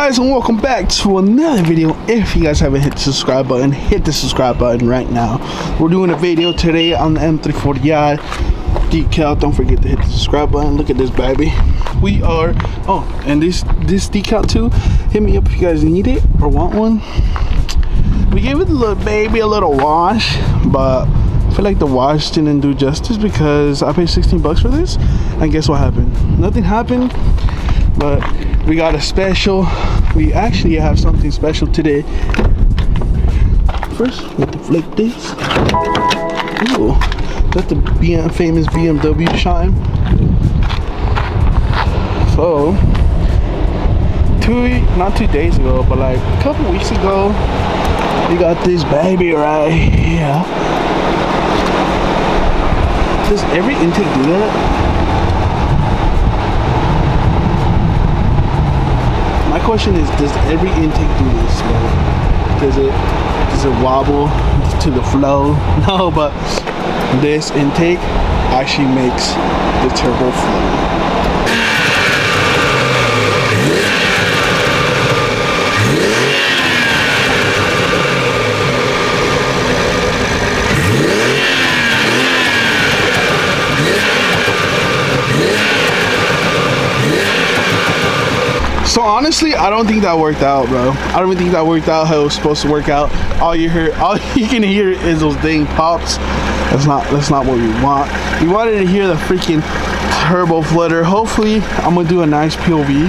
guys, and welcome back to another video. If you guys haven't hit the subscribe button, hit the subscribe button right now. We're doing a video today on the M340i decal. Don't forget to hit the subscribe button. Look at this baby. We are and this decal too. Hit me up if you guys need it or want one. We gave it a little baby a little wash, but I feel like the wash didn't do justice because I paid 16 bucks for this, and guess what happened? Nothing happened. But we got a special. We actually have something special today. First, we have to flick this. Ooh, that's the famous BMW shine. So, not 2 days ago, but like a couple weeks ago, we got this baby right here. Does every intake do that? My question is, does every intake do this? Does it wobble to the flow? No, but this intake actually makes the turbo flow. So honestly, I don't think that worked out, bro. I don't even think that worked out how it was supposed to work out. All you can hear is those dang pops. That's not what we want. We wanted to hear the freaking turbo flutter. Hopefully, I'm gonna do a nice POV.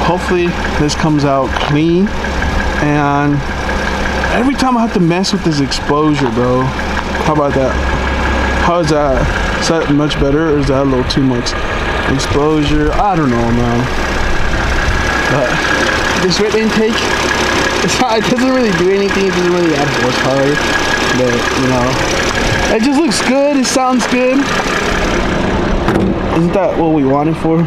Hopefully, this comes out clean. And every time I have to mess with this exposure, bro. How about that? How is that? Is that much better, or is that a little too much exposure? I don't know, man. But this rip intake, it doesn't really do anything. It doesn't really add horsepower, but you know, it just looks good. It sounds good. Isn't that what we wanted for?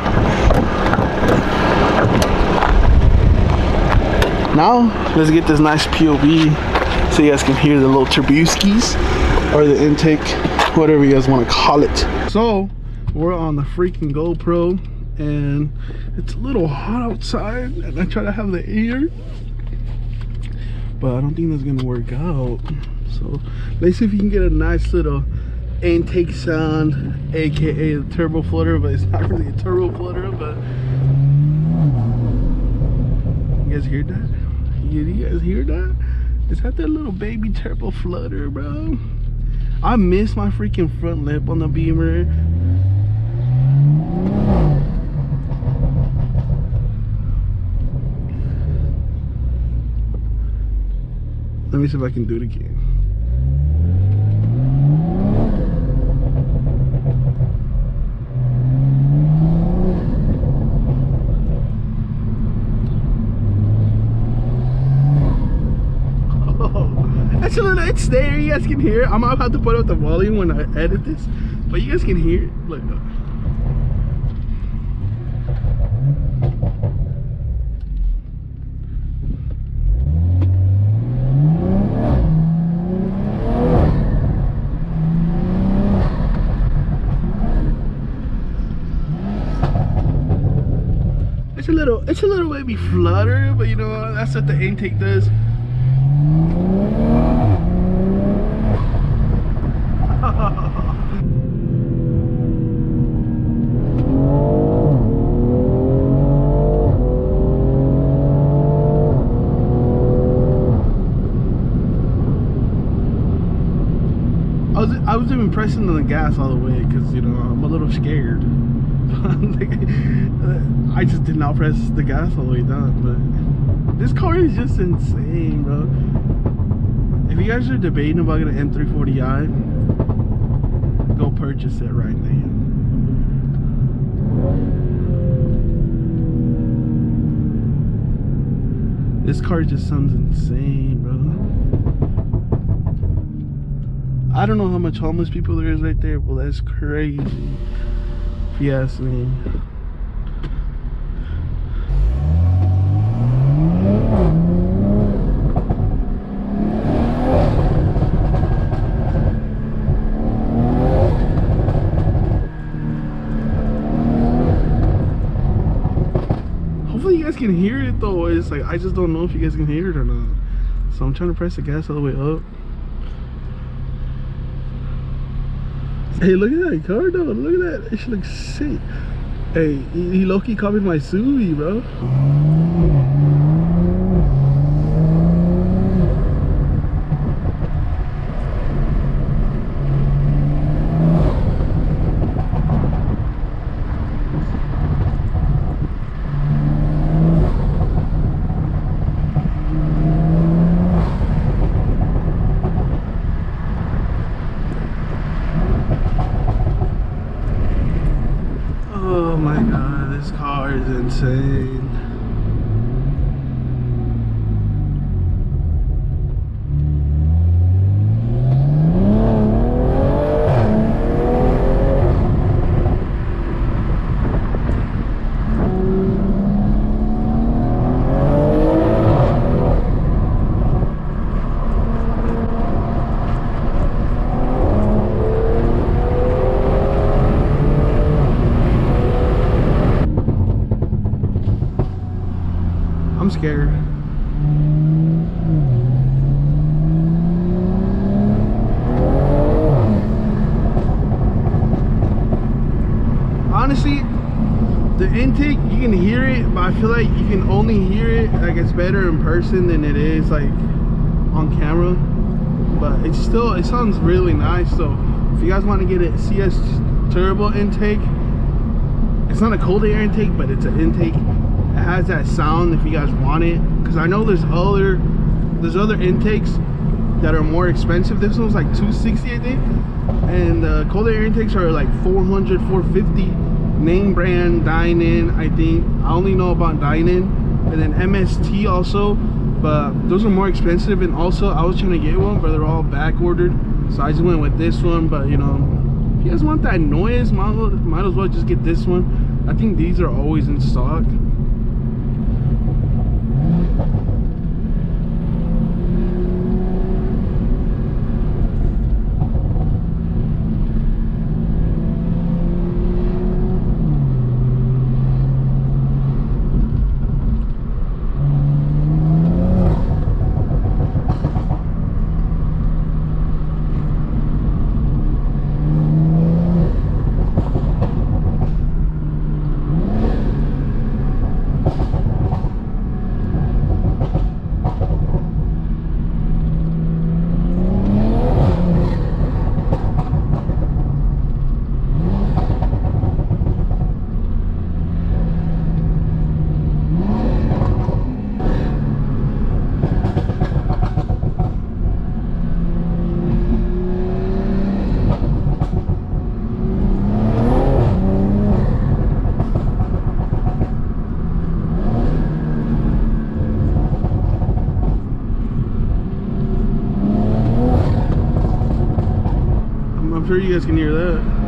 Now let's get this nice POV so you guys can hear the little turbuskis or the intake, whatever you guys want to call it. So we're on the freaking GoPro. And it's a little hot outside, and I try to have the air, but I don't think that's gonna work out. So let's see if you can get a nice little intake sound, aka the turbo flutter, but it's not really a turbo flutter. But you guys hear that? You guys hear that? Is that little baby turbo flutter, bro? I miss my freaking front lip on the Beamer. Let me see if I can do it again. Oh, that's a little, it's there, you guys can hear it. I'm gonna have to put up the volume when I edit this, but you guys can hear it. Look. It's a little baby flutter, but you know, that's what the intake does. I was even pressing on the gas all the way because, you know, I'm a little scared. I just did not press the gas all the way down, but this car is just insane, bro. If you guys are debating about getting an M340i, go purchase it right now. This car just sounds insane, bro. I don't know how much homeless people there is right there, but that's crazy. If you ask me. can hear it though. It's like I just don't know if you guys can hear it or not. So I'm trying to press the gas all the way up. Hey, look at that car though. Look at that. It should look sick. Hey, he low-key copied my Subi, bro. Oh my god, this car is insane. I'm scared. Honestly, the intake, you can hear it, but I feel like you can only hear it like it's better in person than it is like on camera. But it's still, it sounds really nice. So if you guys want to get a CS turbo intake, it's not a cold air intake, but it's an intake. It has that sound if you guys want it, because I know there's other intakes that are more expensive. This one's like $260, I think, and cold air intakes are like $400, $450. Name brand Dine-In, I think. I only know about Dine-In, and then MST also, but those are more expensive. And also I was trying to get one, but they're all back ordered, so I just went with this one. But you know, if you guys want that noise, might as well just get this one. I think these are always in stock. I'm sure you guys can hear that.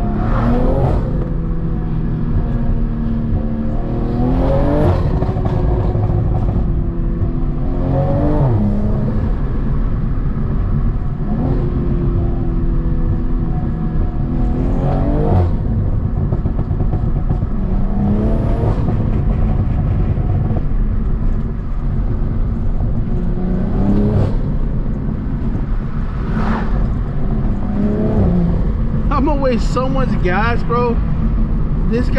I'm gonna waste so much gas, bro. This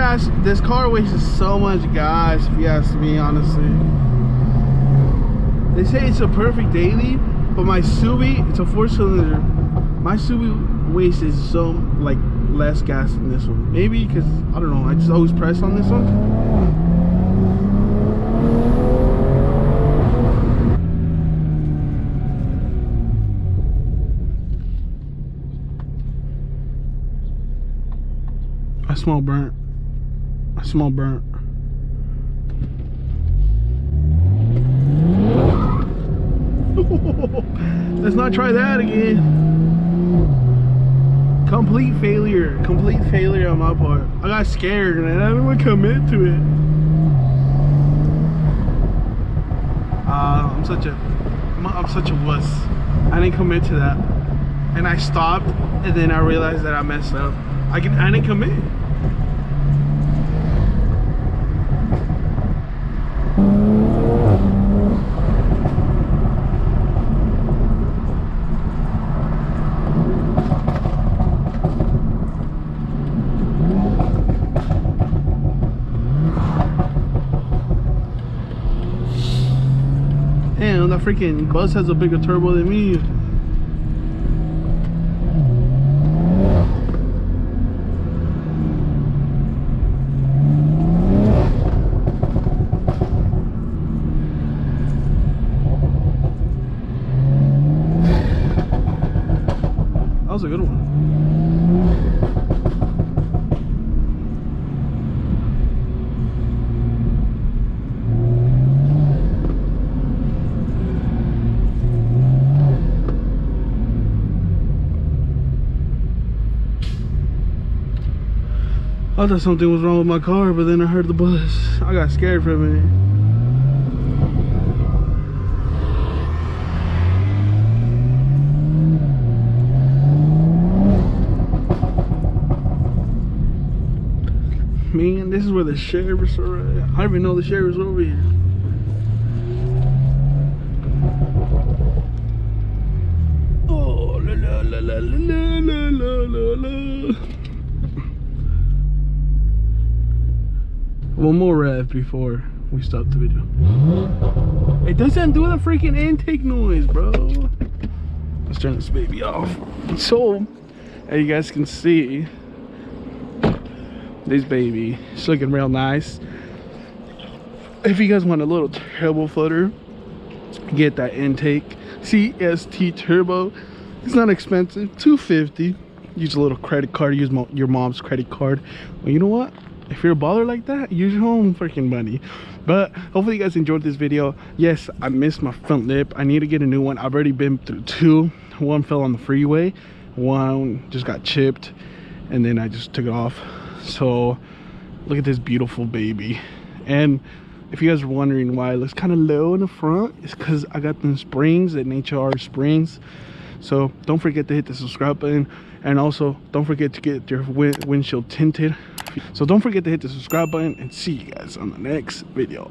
car wastes so much gas, if you ask me, honestly. They say it's a perfect daily, but my Subi, it's a 4-cylinder. My Subi wastes so like less gas than this one. Maybe because I don't know, I just always press on this one. I smell burnt. I smell burnt. Let's not try that again. Complete failure on my part. I got scared and I didn't want to commit to it. I'm such a wuss. I didn't commit to that, and I stopped, and then I realized that I messed up. I didn't commit. freaking bus has a bigger turbo than me. That was a good one. I thought something was wrong with my car, but then I heard the bus. I got scared for a minute. Man, this is where the sheriffs are at. I didn't even know the sheriffs were over here. Oh, la la la la la la la la la. One more rev before we stop the video. It doesn't do the freaking intake noise, bro. Let's turn this baby off. So, as you guys can see, this baby is looking real nice. If you guys want a little turbo footer, get that intake CST turbo. It's not expensive, $250. Use a little credit card, use your mom's credit card. Well, you know what? If you're a baller like that, use your own freaking money. But hopefully you guys enjoyed this video. Yes, I missed my front lip. I need to get a new one. I've already been through two. One fell on the freeway, one just got chipped, and then I just took it off. So look at this beautiful baby. And if you guys are wondering why it looks kind of low in the front, it's because I got them springs, the HR springs. So don't forget to hit the subscribe button, and also don't forget to get your windshield tinted. So don't forget to hit the subscribe button, and see you guys on the next video.